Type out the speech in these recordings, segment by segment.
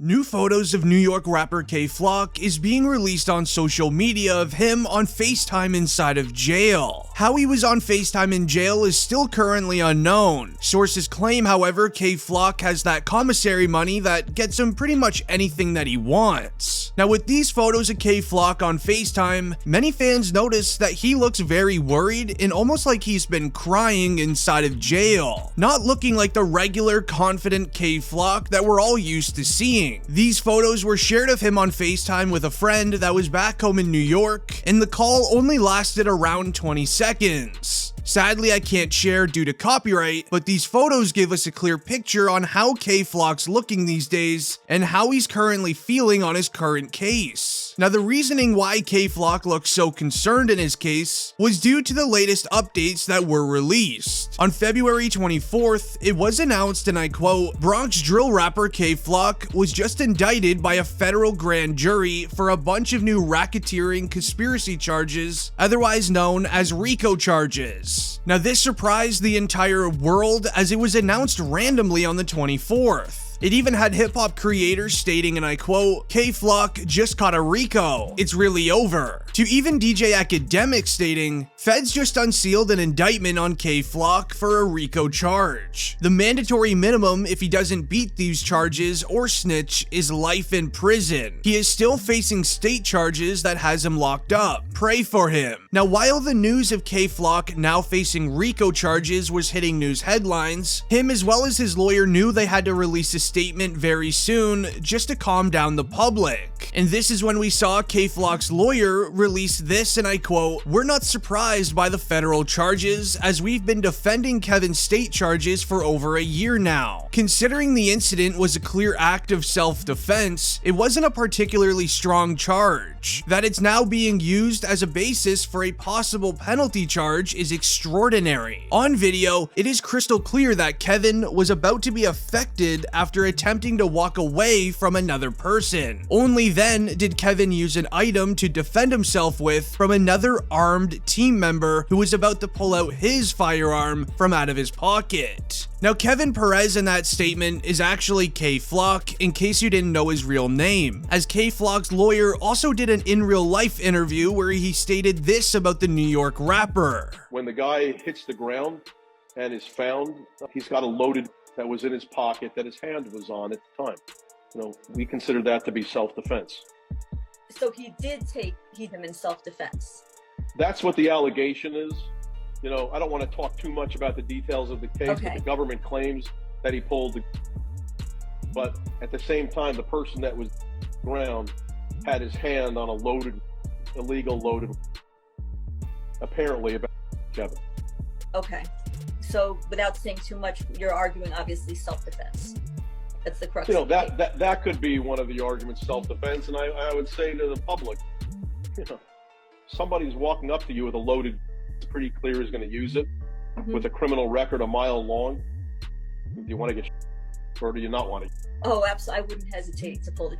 New photos of New York rapper Kay Flock is being released on social media of him on FaceTime inside of jail. How he was on FaceTime in jail is still currently unknown. Sources claim, however, Kay Flock has that commissary money that gets him pretty much anything that he wants. Now, with these photos of Kay Flock on FaceTime, many fans notice that he looks very worried and almost like he's been crying inside of jail, not looking like the regular, confident Kay Flock that we're all used to seeing. These photos were shared of him on FaceTime with a friend that was back home in New York, and the call only lasted around 20 seconds. Sadly, I can't share due to copyright, but these photos give us a clear picture on how Kay Flock's looking these days and how he's currently feeling on his current case. Now, the reasoning why Kay Flock looks so concerned in his case was due to the latest updates that were released. On February 24th, it was announced, and I quote, "Bronx drill rapper Kay Flock was just indicted by a federal grand jury for a bunch of new racketeering conspiracy charges, otherwise known as RICO charges." Now, this surprised the entire world as it was announced randomly on the 24th. It even had hip-hop creators stating, and I quote, "Kay Flock just caught a RICO. It's really over." To even DJ Academic stating, "Feds just unsealed an indictment on Kay Flock for a RICO charge. The mandatory minimum if he doesn't beat these charges or snitch is life in prison. He is still facing state charges that has him locked up. Pray for him." Now, while the news of Kay Flock now facing RICO charges was hitting news headlines, him as well as his lawyer knew they had to release a statement very soon just to calm down the public. And this is when we saw Kay Flock's lawyer release this, and I quote, "We're not surprised by the federal charges as we've been defending Kevin's state charges for over a year now. Considering the incident was a clear act of self-defense, it wasn't a particularly strong charge. That it's now being used as a basis for a possible penalty charge is extraordinary. On video, it is crystal clear that Kevin was about to be affected after attempting to walk away from another person. Only then did Kevin use an item to defend himself with from another armed team member who was about to pull out his firearm from out of his pocket." Now, Kevin Perez in that statement is actually Kay Flock, in case you didn't know his real name, as Kay Flock's lawyer also did an in real life interview where he stated this about the New York rapper. "When the guy hits the ground and is found, he's got a loaded that was in his pocket that his hand was on at the time. We consider that to be self-defense." So he did take him in self-defense. That's what the allegation is. I don't want to talk too much about the details of the case, Okay. but the government claims that he pulled the... But at the same time, the person that was on the ground had his hand on a illegal loaded, apparently about Kevin. Okay. So without saying too much, you're arguing obviously self-defense. That's the crux of the case. That could be one of the arguments, self-defense. And I would say to the public, somebody's walking up to you with a loaded, it's pretty clear is going to use it, with a criminal record a mile long. Do you want to get or do you not want to? Oh, absolutely. I wouldn't hesitate to pull the...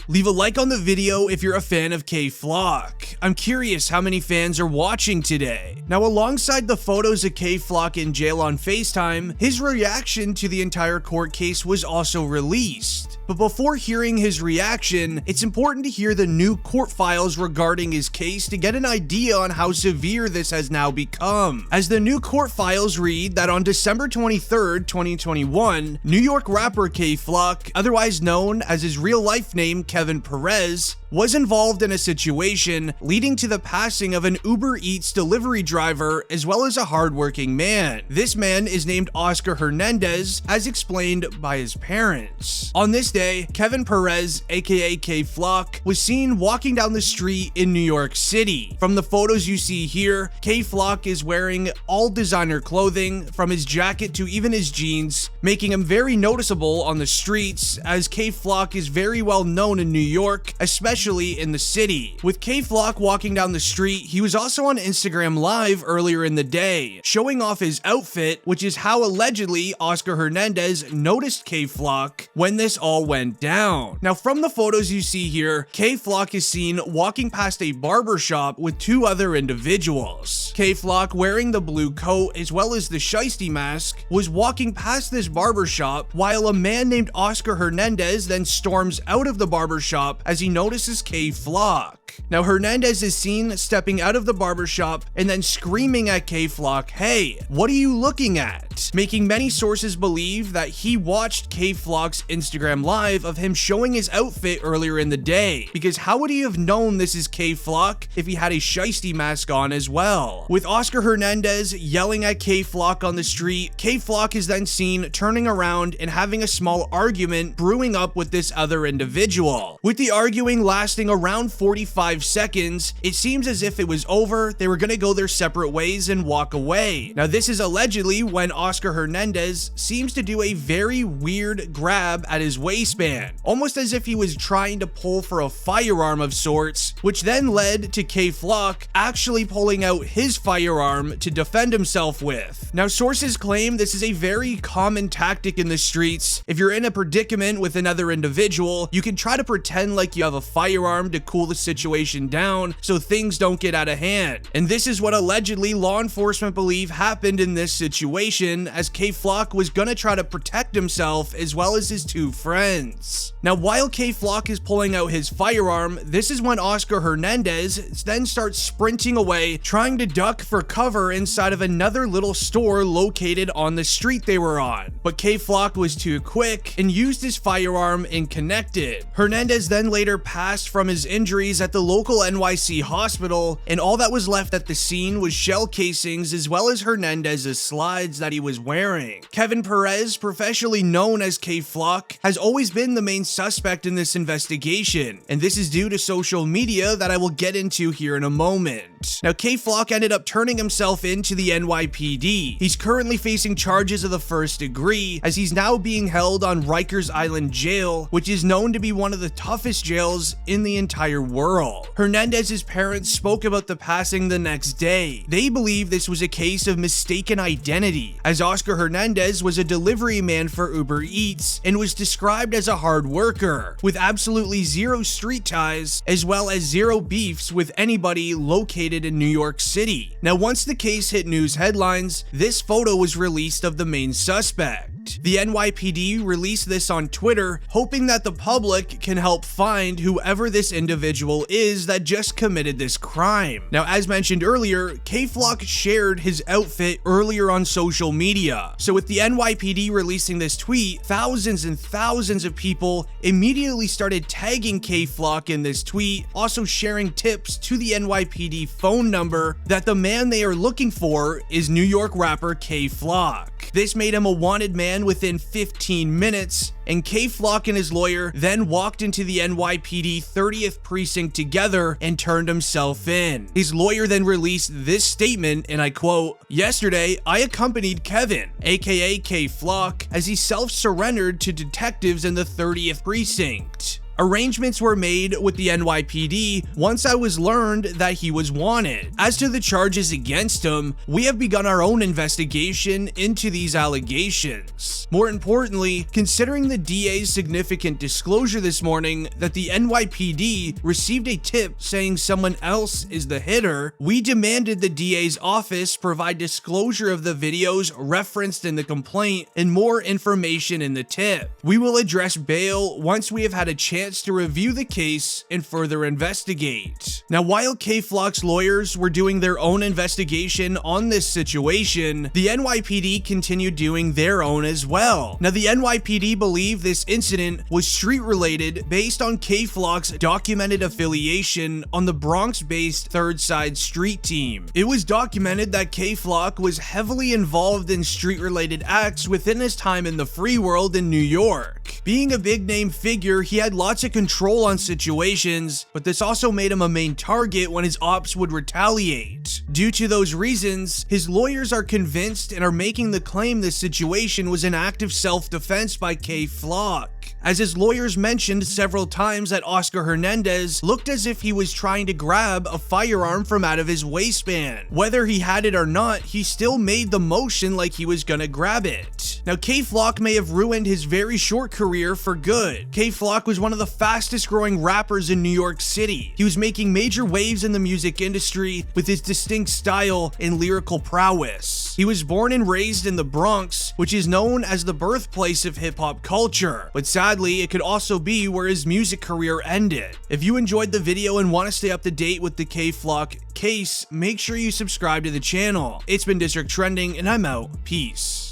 Leave a like on the video if you're a fan of Kay Flock. I'm curious how many fans are watching today. Now, alongside the photos of Kay Flock in jail on FaceTime, his reaction to the entire court case was also released. But before hearing his reaction, it's important to hear the new court files regarding his case to get an idea on how severe this has now become. As the new court files read that on December 23rd, 2021, New York rapper Kay Flock, otherwise known as his real-life name Kevin Perez, was involved in a situation leading to the passing of an Uber Eats delivery driver as well as a hardworking man. This man is named Oscar Hernandez, as explained by his parents. On this day, Kevin Perez, aka Kay Flock, was seen walking down the street in New York City. From the photos you see here, Kay Flock is wearing all designer clothing, from his jacket to even his jeans, making him very noticeable on the streets, as Kay Flock is very well known in in New York, especially in the city. With K Flock walking down the street, he was also on Instagram Live earlier in the day, showing off his outfit, which is how allegedly Oscar Hernandez noticed K Flock when this all went down. Now, from the photos you see here, K Flock is seen walking past a barbershop with two other individuals. K Flock, wearing the blue coat as well as the Shiesty mask, was walking past this barbershop while a man named Oscar Hernandez then storms out of the barbershop as he notices K Flock. Now, Hernandez is seen stepping out of the barbershop and then screaming at K Flock, "Hey, what are you looking at?" Making many sources believe that he watched K Flock's Instagram Live of him showing his outfit earlier in the day, because how would he have known this is K Flock if he had a Shiesty mask on as well? With Oscar Hernandez yelling at K Flock on the street, K Flock is then seen turning around and having a small argument brewing up with this other individual. With the arguing lasting around 45 seconds, it seems as if it was over, they were gonna go their separate ways and walk away. Now, this is allegedly when Oscar Hernandez seems to do a very weird grab at his waistband, almost as if he was trying to pull for a firearm of sorts, which then led to K Flock actually pulling out his firearm to defend himself with. Now, sources claim this is a very common tactic in the streets. If you're in a predicament with another individual, you can try to pretend like you have a firearm to cool the situation down so things don't get out of hand. And this is what allegedly law enforcement believe happened in this situation, as K Flock was gonna try to protect himself as well as his two friends. Now, while K Flock is pulling out his firearm, this is when Oscar Hernandez then starts sprinting away, trying to duck for cover inside of another little store located on the street they were on. But K Flock was too quick and used his firearm and connected. Hernandez then later passed from his injuries at the local NYC hospital, and all that was left at the scene was shell casings as well as Hernandez's slides that he was wearing. Kevin Perez, professionally known as K Flock, has always been the main suspect in this investigation, and this is due to social media that I will get into here in a moment. Now, K Flock ended up turning himself in to the NYPD. He's currently facing charges of the first degree, as he's now being held on Rikers Island Jail, which is known to be one of the toughest jails in the entire world. Hernandez's parents spoke about the passing the next day. They believe this was a case of mistaken identity, as Oscar Hernandez was a delivery man for Uber Eats and was described as a hard worker with absolutely zero street ties as well as zero beefs with anybody located in New York City. Now, once the case hit news headlines, this photo was released of the main suspect. The NYPD released this on Twitter, hoping that the public can help find whoever this individual is that just committed this crime. Now, as mentioned earlier, K Flock shared his outfit earlier on social media. So with the NYPD releasing this tweet, thousands and thousands of people immediately started tagging K Flock in this tweet, also sharing tips to the NYPD phone number that the man they are looking for is New York rapper K Flock. This made him a wanted man within 15 minutes, and K Flock and his lawyer then walked into the NYPD 30th precinct together and turned himself in. His lawyer then released this statement, and I quote, "Yesterday, I accompanied Kevin, aka K Flock, as he self-surrendered to detectives in the 30th precinct. Arrangements were made with the NYPD once I was learned that he was wanted. As to the charges against him, we have begun our own investigation into these allegations." More importantly, considering the DA's significant disclosure this morning that the NYPD received a tip saying someone else is the hitter, we demanded the DA's office provide disclosure of the videos referenced in the complaint and more information in the tip. We will address bail once we have had a chance to review the case and further investigate. Now, while K Flock's lawyers were doing their own investigation on this situation, the NYPD continued doing their own as well. Now, the NYPD believe this incident was street related based on K Flock's documented affiliation on the Bronx-based Third Side Street team. It was documented that K Flock was heavily involved in street related acts within his time in the free world in New York. Being a big name figure, he had lots of control on situations, but this also made him a main target when his ops would retaliate. Due to those reasons, his lawyers are convinced and are making the claim this situation was an act of self-defense by K Flock. as his lawyers mentioned several times that Oscar Hernandez looked as if he was trying to grab a firearm from out of his waistband. Whether he had it or not, he still made the motion like he was gonna grab it. Now, K-Flock may have ruined his very short career for good. K-Flock was one of the fastest growing rappers in New York City. He was making major waves in the music industry with his distinct style and lyrical prowess. He was born and raised in the Bronx, which is known as the birthplace of hip-hop culture, but sadly, it could also be where his music career ended. If you enjoyed the video and want to stay up to date with the K-Flock case, make sure you subscribe to the channel. It's been District Trending, and I'm out. Peace.